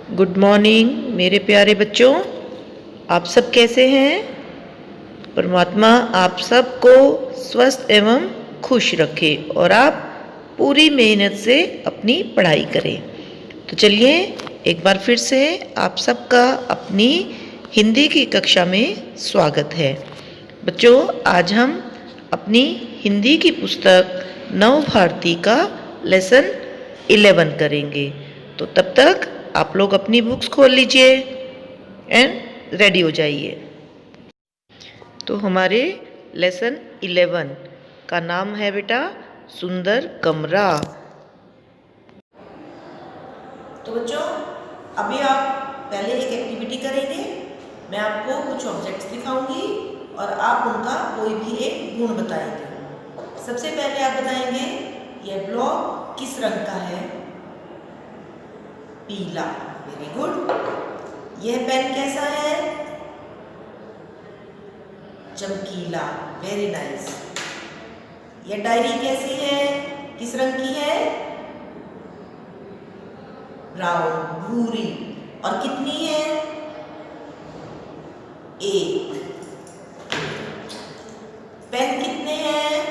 Good morning मेरे प्यारे बच्चों। आप सब कैसे हैं? परमात्मा आप सबको स्वस्थ एवं खुश रखे और आप पूरी मेहनत से अपनी पढ़ाई करें। तो चलिए एक बार फिर से आप सबका अपनी हिंदी की कक्षा में स्वागत है। बच्चों, आज हम अपनी हिंदी की पुस्तक नव भारती का लेसन 11 करेंगे। तो तब तक आप लोग अपनी बुक्स खोल लीजिए एंड रेडी हो जाइए। तो हमारे लेसन 11 का नाम है बेटा सुंदर कमरा। तो बच्चों, अभी आप पहले एक एक्टिविटी करेंगे। मैं आपको कुछ ऑब्जेक्ट्स दिखाऊंगी और आप उनका कोई भी एक गुण बताएंगे। सबसे पहले आप बताएंगे यह ब्लॉक किस रंग का है? पीला। Very good. यह पेन कैसा है? चमकीला। Very nice. यह डायरी कैसी है? किस रंग की है? ब्राउन, भूरी। और कितनी है? एक। पेन कितने हैं?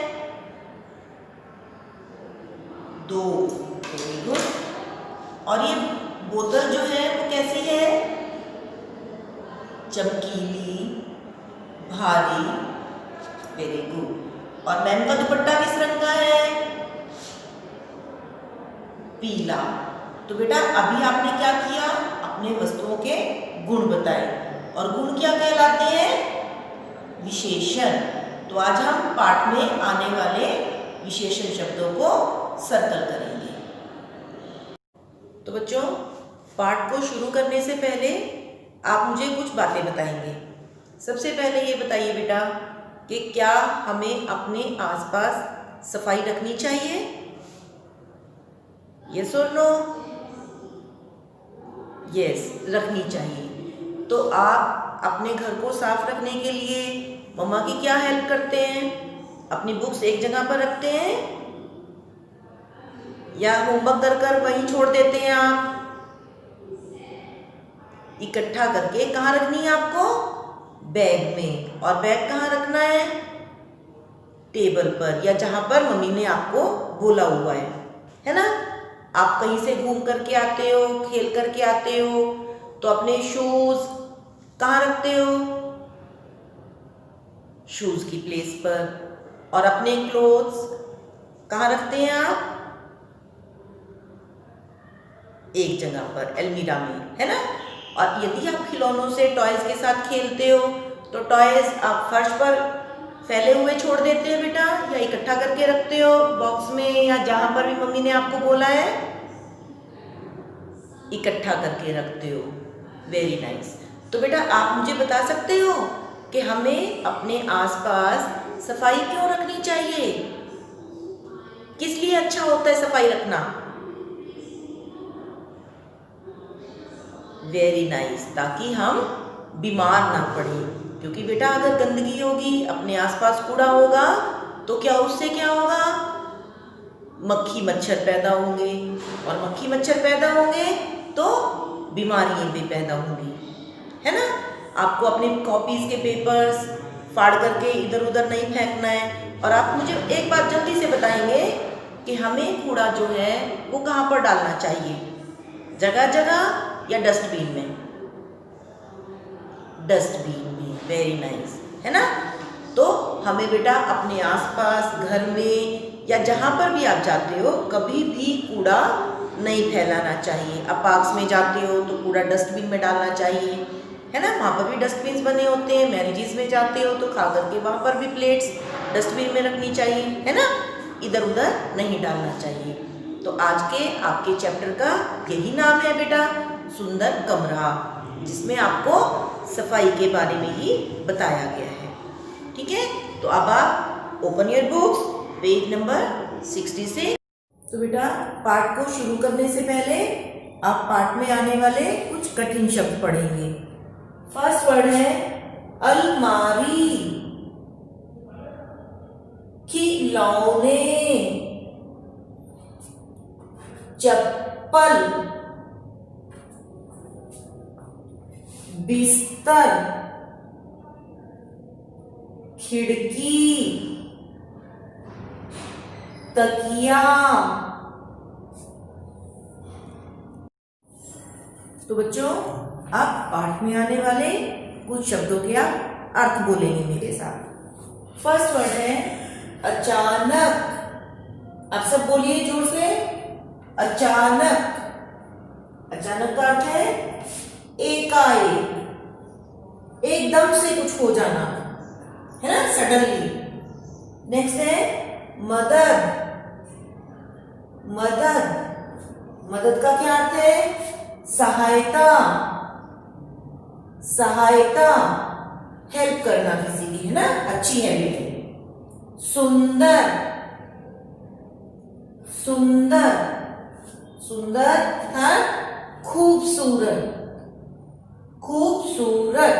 दो। Very good. और ये बोतल जो है वो कैसी है? चमकीली, भारी। Very good. और मैम का दुपट्टा किस रंग का है? पीला। तो बेटा अभी आपने क्या किया? अपने वस्तुओं के गुण बताए। और गुण क्या कहलाते हैं? विशेषण। तो आज हम पाठ में आने वाले विशेषण शब्दों को सर्कल करेंगे। तो बच्चों, पाठ को शुरू करने से पहले आप मुझे कुछ बातें बताएंगे। सबसे पहले ये बताइए बेटा कि क्या हमें अपने आसपास सफाई रखनी चाहिए? यस और नो? यस, रखनी चाहिए। तो आप अपने घर को साफ रखने के लिए मम्मा की क्या हेल्प करते हैं? अपनी बुक्स एक जगह पर रखते हैं या होमवर्क कर कर वहीं छोड़ देते हैं? आप इकट्ठा करके कहाँ रखनी है आपको? बैग में। और बैग कहाँ रखना है? टेबल पर या जहां पर मम्मी ने आपको बोला हुआ है ना? आप कहीं से घूम करके आते हो, खेल करके आते हो, तो अपने शूज कहाँ रखते हो? शूज की प्लेस पर। और अपने क्लोथ्स कहाँ रखते हैं आप? एक जगह पर, अलमीरा में, है ना? और यदि आप खिलौनों से, टॉयज के साथ खेलते हो तो टॉयज आप फर्श पर फैले हुए छोड़ देते हैं बेटा, या इकट्ठा करके रखते हो बॉक्स में, या जहां पर भी मम्मी ने आपको बोला है इकट्ठा करके रखते हो? Very nice. तो बेटा आप मुझे बता सकते हो कि हमें अपने आसपास सफाई क्यों रखनी चाहिए? किस लिए अच्छा होता है सफाई रखना? वेरी नाइस, ताकि हम बीमार ना पड़े। क्योंकि बेटा अगर गंदगी होगी, अपने आसपास कूड़ा होगा, तो क्या उससे क्या होगा? मक्खी मच्छर पैदा होंगे। और मक्खी मच्छर पैदा होंगे तो बीमारियां भी पैदा होंगी, है ना? आपको अपने कॉपीज के पेपर्स फाड़ करके इधर उधर नहीं फेंकना है। और आप मुझे एक बात जल्दी से बताएंगे कि हमें कूड़ा जो है वो कहाँ पर डालना चाहिए? जगह जगह या डस्टबिन में? डस्टबिन में। वेरी नाइस, है ना? तो हमें बेटा अपने आसपास, घर में या जहाँ पर भी आप जाते हो, कभी भी कूड़ा नहीं फैलाना चाहिए। आप पार्क्स में जाते हो तो कूड़ा डस्टबिन में डालना चाहिए, है ना? वहाँ पर भी डस्टबिन बने होते हैं। मैरिजेस में जाते हो तो खा करके वहाँ पर भी प्लेट्स डस्टबिन में रखनी चाहिए, है ना? इधर उधर नहीं डालना चाहिए। तो आज के आपके चैप्टर का यही नाम है बेटा, सुंदर कमरा, जिसमें आपको सफाई के बारे में ही बताया गया है। ठीक है? तो अब आप open your books, page number 66। तो बेटा पाठ को शुरू करने से पहले आप पाठ में आने वाले कुछ कठिन शब्द पढ़ेंगे। फर्स्ट वर्ड है अलमारी, खिलौने, चप्पल, बिस्तर, खिड़की, तकिया। तो बच्चों, अब पाठ में आने वाले कुछ शब्दों के आप अर्थ बोलेंगे मेरे साथ। फर्स्ट वर्ड है अचानक। आप सब बोलिए जोर से, अचानक। अचानक का अर्थ है एकाएक, एकदम से कुछ हो जाना, है ना, सडनली। नेक्स्ट है मदद। मदद, मदद का क्या अर्थ है? सहायता। सहायता, हेल्प करना किसी की, है ना, अच्छी हैबिट है। सुंदर। सुंदर, सुंदर था खूबसूरत। खूबसूरत,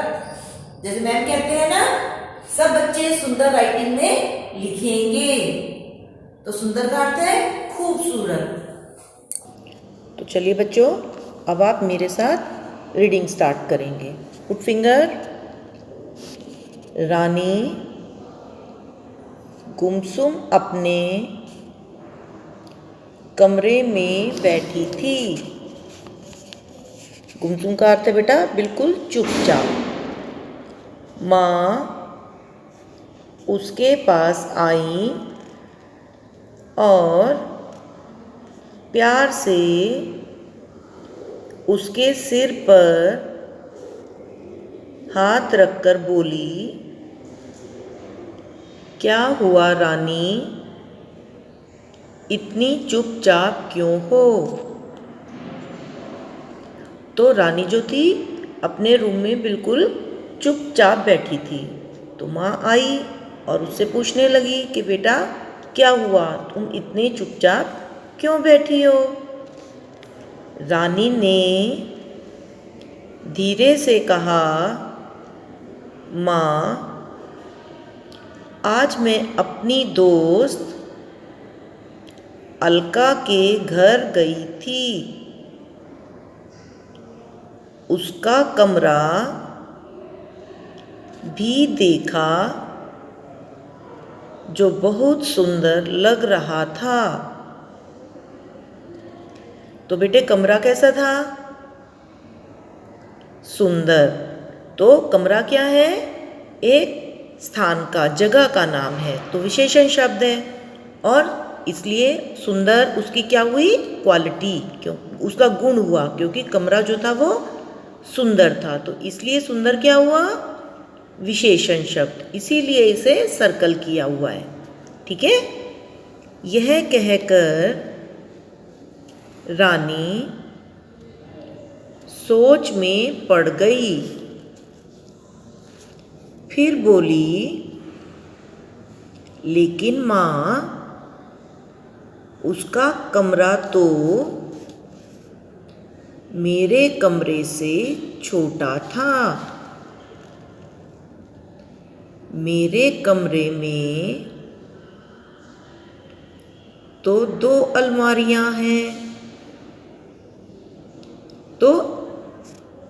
जैसे मैम कहते हैं ना, सब बच्चे सुंदर राइटिंग में लिखेंगे, तो सुंदर का अर्थ है खूबसूरत। तो चलिए बच्चों, अब आप मेरे साथ रीडिंग स्टार्ट करेंगे। Put finger. रानी गुमसुम अपने कमरे में बैठी थी। गुमसुम का अर्थ है बेटा बिल्कुल चुपचाप। माँ उसके पास आई और प्यार से उसके सिर पर हाथ रखकर बोली, क्या हुआ रानी, इतनी चुपचाप क्यों हो? तो रानी जो थी अपने रूम में बिल्कुल चुपचाप बैठी थी। तो माँ आई और उससे पूछने लगी कि बेटा क्या हुआ, तुम इतने चुपचाप क्यों बैठी हो? रानी ने धीरे से कहा, माँ आज मैं अपनी दोस्त अलका के घर गई थी। उसका कमरा भी देखा जो बहुत सुंदर लग रहा था। तो बेटे कमरा कैसा था? सुंदर। तो कमरा क्या है? एक स्थान का, जगह का नाम है, तो विशेषण शब्द है, और इसलिए सुंदर उसकी क्या हुई? क्वालिटी, क्यों उसका गुण हुआ, क्योंकि कमरा जो था वो सुंदर था, तो इसलिए सुंदर क्या हुआ? विशेषण शब्द, इसीलिए इसे सर्कल किया हुआ है। ठीक है। यह कहकर रानी सोच में पड़ गई। फिर बोली, लेकिन माँ उसका कमरा तो मेरे कमरे से छोटा था। मेरे कमरे में तो 2 अलमारियां हैं। तो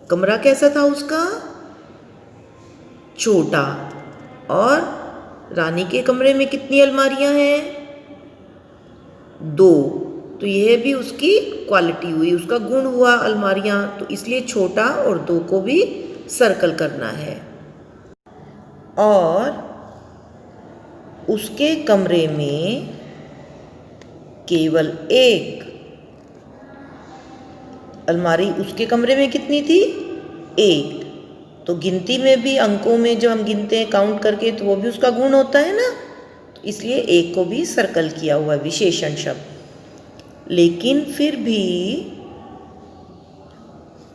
कमरा कैसा था उसका? छोटा। और रानी के कमरे में कितनी अलमारियां हैं? 2। तो यह भी उसकी क्वालिटी हुई, उसका गुण हुआ अलमारियां, तो इसलिए छोटा और 2 को भी सर्कल करना है। और उसके कमरे में केवल 1 अलमारी, उसके कमरे में कितनी थी? 1। तो गिनती में भी, अंकों में जब हम गिनते हैं काउंट करके, तो वो भी उसका गुण होता है ना, तो इसलिए 1 को भी सर्कल किया हुआ है, विशेषण शब्द। लेकिन फिर भी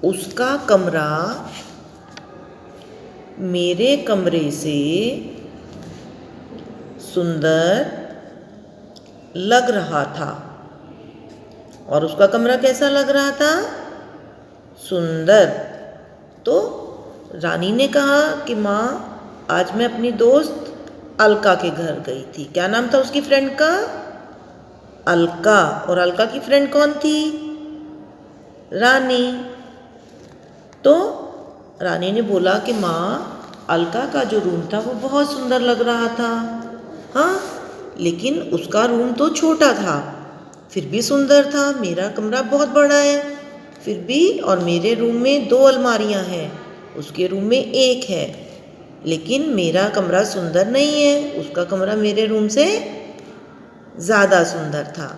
उसका कमरा मेरे कमरे से सुंदर लग रहा था। और उसका कमरा कैसा लग रहा था? सुंदर। तो रानी ने कहा कि माँ आज मैं अपनी दोस्त अलका के घर गई थी। क्या नाम था उसकी फ्रेंड का? अलका। और अलका की फ्रेंड कौन थी? रानी। तो रानी ने बोला कि माँ, अलका का जो रूम था वो बहुत सुंदर लग रहा था। हाँ, लेकिन उसका रूम तो छोटा था, फिर भी सुंदर था। मेरा कमरा बहुत बड़ा है, फिर भी, और मेरे रूम में 2 अलमारियाँ हैं, उसके रूम में 1 है, लेकिन मेरा कमरा सुंदर नहीं है, उसका कमरा मेरे रूम से ज़्यादा सुंदर था।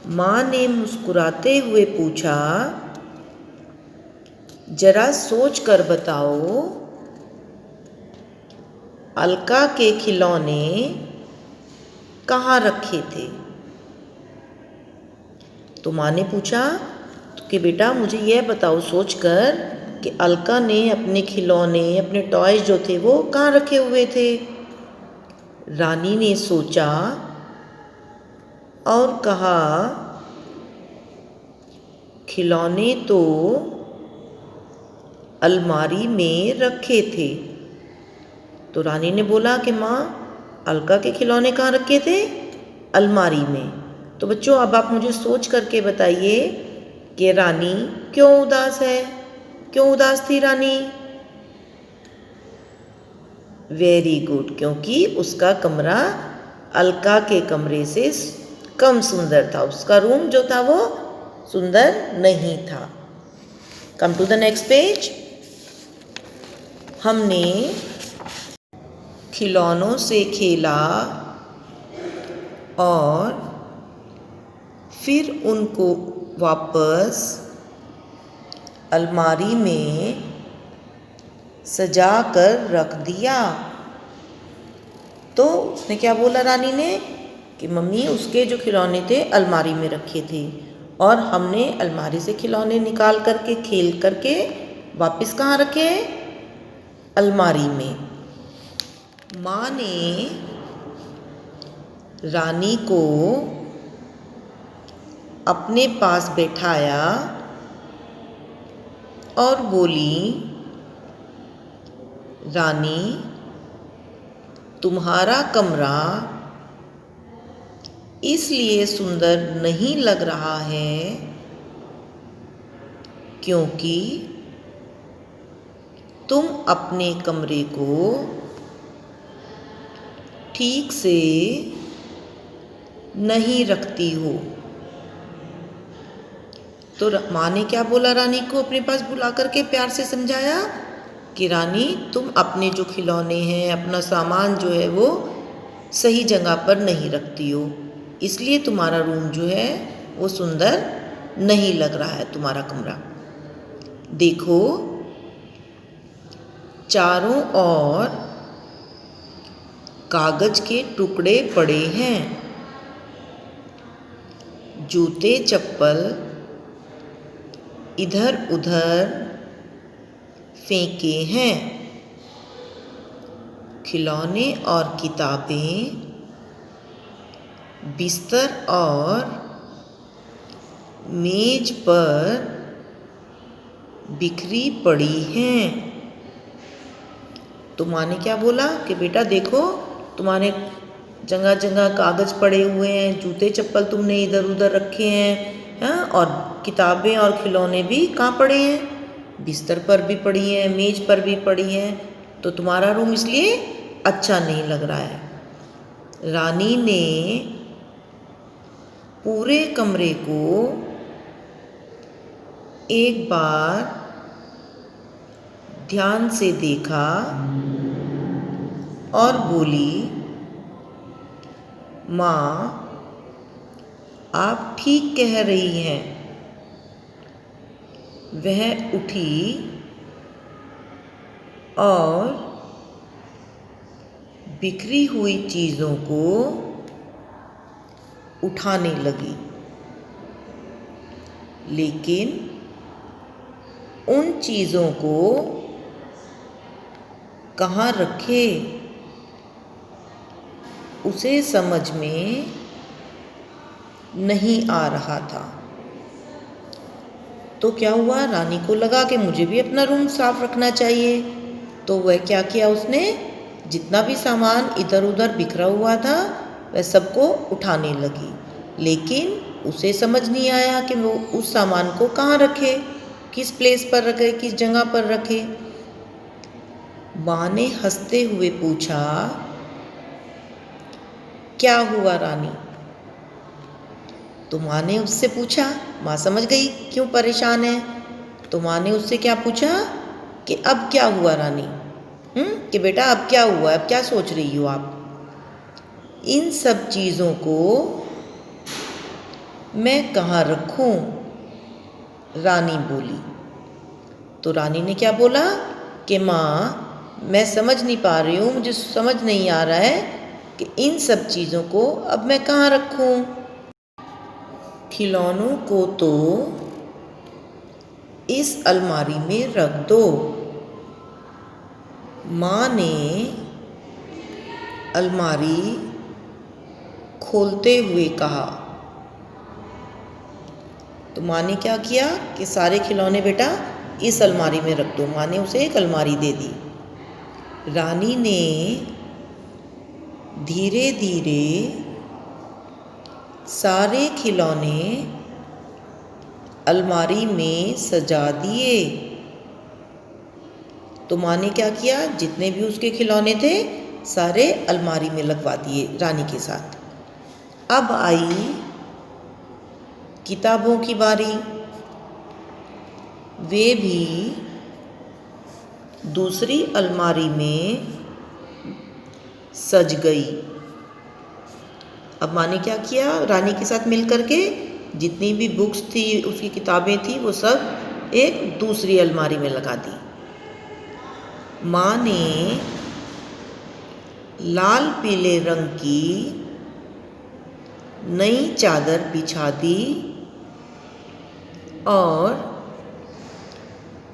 माँ ने मुस्कुराते हुए पूछा, जरा सोच कर बताओ, अलका के खिलौने कहाँ रखे थे? तो माँ ने पूछा कि बेटा मुझे यह बताओ सोच कर कि अलका ने अपने खिलौने, अपने टॉयज जो थे वो कहाँ रखे हुए थे? रानी ने सोचा और कहा, खिलौने तो अलमारी में रखे थे। तो रानी ने बोला कि माँ, अलका के खिलौने कहाँ रखे थे? अलमारी में। तो बच्चों अब आप मुझे सोच करके बताइए कि रानी क्यों उदास है? क्यों उदास थी रानी? वेरी गुड, क्योंकि उसका कमरा अलका के कमरे से कम सुंदर था, उसका रूम जो था वो सुंदर नहीं था। Come to the next page. हमने खिलौनों से खेला और फिर उनको वापस अलमारी में सजा कर रख दिया। तो उसने क्या बोला रानी ने कि मम्मी, उसके जो खिलौने थे अलमारी में रखे थे और हमने अलमारी से खिलौने निकाल करके, खेल करके वापस कहाँ रखे? अलमारी में। माँ ने रानी को अपने पास बैठाया और बोली, रानी, तुम्हारा कमरा इसलिए सुंदर नहीं लग रहा है क्योंकि तुम अपने कमरे को ठीक से नहीं रखती हो। तो माँ ने क्या बोला रानी को? अपने पास बुला करके प्यार से समझाया कि रानी, तुम अपने जो खिलौने हैं, अपना सामान जो है वो सही जगह पर नहीं रखती हो, इसलिए तुम्हारा रूम जो है वो सुंदर नहीं लग रहा है, तुम्हारा कमरा। देखो, चारों ओर कागज के टुकड़े पड़े हैं, जूते चप्पल इधर उधर फेंके हैं, खिलौने और किताबें बिस्तर और मेज पर बिखरी पड़ी हैं। तो माँ ने क्या बोला कि बेटा देखो, तुम्हारे जगह जगह कागज़ पड़े हुए हैं, जूते चप्पल तुमने इधर उधर रखे हैं, हाँ, और किताबें और खिलौने भी कहाँ पड़े हैं? बिस्तर पर भी पड़ी हैं, मेज पर भी पड़ी हैं, तो तुम्हारा रूम इसलिए अच्छा नहीं लग रहा है। रानी ने पूरे कमरे को एक बार ध्यान से देखा और बोली, माँ, आप ठीक कह रही हैं। वह उठी और बिखरी हुई चीज़ों को उठाने लगी, लेकिन उन चीज़ों को कहाँ रखे उसे समझ में नहीं आ रहा था। तो क्या हुआ, रानी को लगा कि मुझे भी अपना रूम साफ रखना चाहिए। तो वह क्या किया, उसने जितना भी सामान इधर उधर बिखरा हुआ था वह सबको उठाने लगी, लेकिन उसे समझ नहीं आया कि वो उस सामान को कहाँ रखे। किस प्लेस पर रखे, किस जगह पर रखे। माँ ने हंसते हुए पूछा, क्या हुआ रानी? तो माँ ने उससे पूछा, माँ समझ गई क्यों परेशान है। तो माँ ने उससे क्या पूछा कि अब क्या हुआ रानी? कि बेटा अब क्या हुआ, अब क्या सोच रही हो आप? इन सब चीज़ों को मैं कहाँ रखूं? रानी बोली। तो रानी ने क्या बोला कि माँ मैं समझ नहीं पा रही हूँ, मुझे समझ नहीं आ रहा है कि इन सब चीज़ों को अब मैं कहाँ रखूं? खिलौनों को तो इस अलमारी में रख दो। माँ ने अलमारी खोलते हुए कहा। तो माँ ने क्या किया कि सारे खिलौने बेटा इस अलमारी में रख दो। माँ ने उसे एक अलमारी दे दी। रानी ने धीरे धीरे सारे खिलौने अलमारी में सजा दिए। तो माँ ने क्या किया, जितने भी उसके खिलौने थे सारे अलमारी में लगवा दिए रानी के साथ। अब आई किताबों की बारी। वे भी दूसरी अलमारी में सज गई। अब माँ ने क्या किया, रानी के साथ मिल करके जितनी भी बुक्स थी, उसकी किताबें थी, वो सब एक दूसरी अलमारी में लगा दी। माँ ने लाल पीले रंग की नई चादर बिछा दी और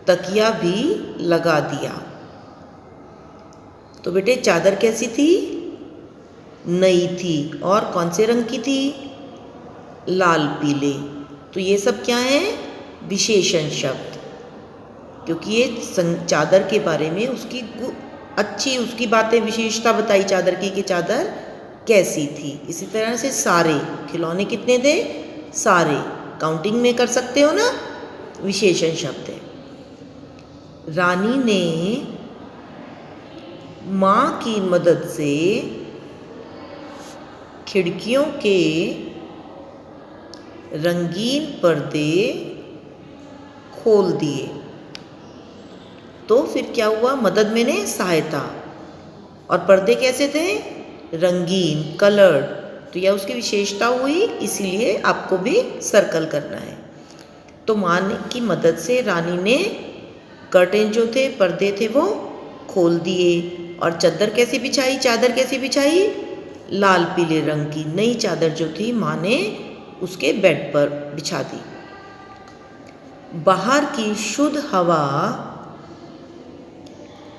तकिया भी लगा दिया। तो बेटे चादर कैसी थी? नई थी। और कौन से रंग की थी? लाल पीले। तो ये सब क्या है? विशेषण शब्द, क्योंकि ये चादर के बारे में उसकी अच्छी उसकी बातें, विशेषता बताई चादर की कि चादर कैसी थी। इसी तरह से सारे खिलौने कितने थे? सारे। काउंटिंग में कर सकते हो ना, विशेषण शब्द है। रानी ने माँ की मदद से खिड़कियों के रंगीन पर्दे खोल दिए। तो फिर क्या हुआ? मदद में ने सहायता। और पर्दे कैसे थे? रंगीन, कलर्ड। तो यह उसकी विशेषता हुई, इसीलिए आपको भी सर्कल करना है। तो माँ की मदद से रानी ने कर्टेन जो थे, पर्दे थे, वो खोल दिए। और चादर कैसी बिछाई? चादर कैसी बिछाई? लाल पीले रंग की नई चादर जो थी माँ ने उसके बेड पर बिछा दी। बाहर की शुद्ध हवा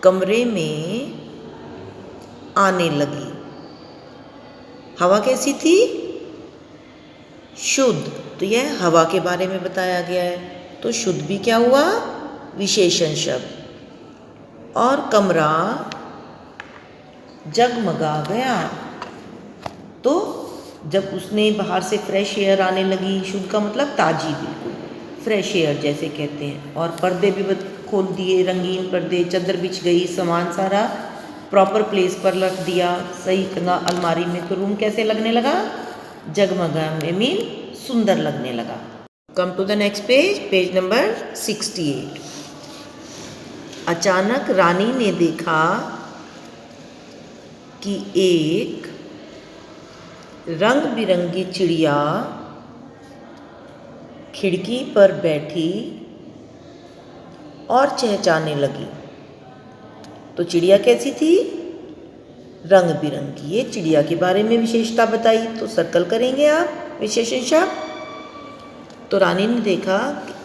कमरे में आने लगी। हवा कैसी थी? शुद्ध। तो यह हवा के बारे में बताया गया है। तो शुद्ध भी क्या हुआ? विशेषण शब्द। और कमरा जगमगा गया। तो जब उसने बाहर से फ्रेश एयर आने लगी, शुद्ध का मतलब ताजी, बिल्कुल फ्रेश एयर जैसे कहते हैं। और पर्दे भी खोल दिए, रंगीन पर्दे, चादर बिछ गई, सामान सारा प्रॉपर प्लेस पर रख दिया, सही जगह अलमारी में। तो रूम कैसे लगने लगा? जगमगा मीन सुंदर लगने लगा। Come to the next page, page number 68। अचानक रानी ने देखा कि एक रंग बिरंगी चिड़िया खिड़की पर बैठी और चहचहाने लगी। तो चिड़िया कैसी थी? रंग बिरंगी। ये चिड़िया के बारे में विशेषता बताई, तो सर्कल करेंगे आप विशेषण शब्द। तो रानी ने देखा,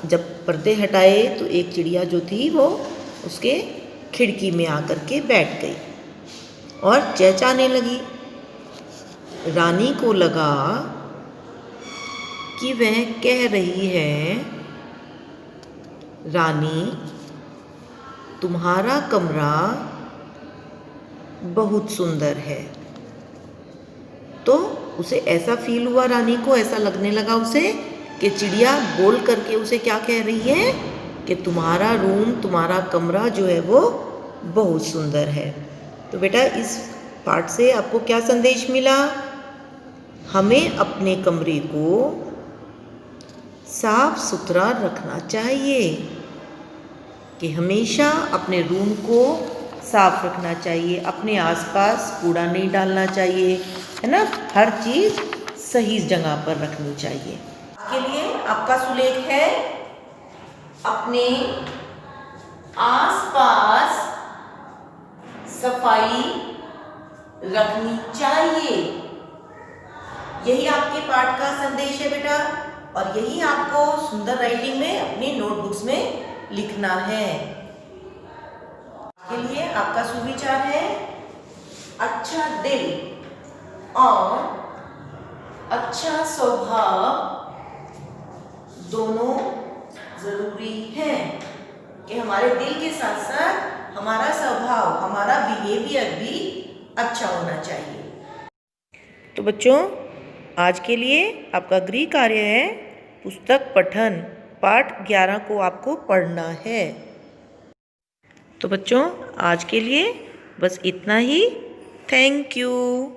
जब पर्दे हटाए तो एक चिड़िया जो थी वो उसके खिड़की में आकर के बैठ गई और चहचहाने लगी। रानी को लगा कि वह कह रही है, रानी तुम्हारा कमरा बहुत सुंदर है। तो उसे ऐसा फील हुआ, रानी को ऐसा लगने लगा उसे कि चिड़िया बोल करके उसे क्या कह रही है? कि तुम्हारा रूम, तुम्हारा कमरा जो है वो बहुत सुंदर है। तो बेटा इस पाठ से आपको क्या संदेश मिला? हमें अपने कमरे को साफ सुथरा रखना चाहिए, कि हमेशा अपने रूम को साफ रखना चाहिए, अपने आसपास कूड़ा नहीं डालना चाहिए, है ना। हर चीज़ सही जगह पर रखनी चाहिए। इसके लिए आपका सुलेख है, अपने आसपास सफाई रखनी चाहिए। यही आपके पाठ का संदेश है बेटा, और यही आपको सुंदर राइटिंग में अपनी नोटबुक्स में लिखना है। के लिए आपका सुविचार है, अच्छा दिल और अच्छा स्वभाव दोनों जरूरी हैं, कि हमारे दिल के साथ साथ हमारा स्वभाव, हमारा बिहेवियर भी अच्छा होना चाहिए। तो बच्चों आज के लिए आपका गृह कार्य है पुस्तक पठन पाठ 11 को आपको पढ़ना है। तो बच्चों आज के लिए बस इतना ही। Thank you.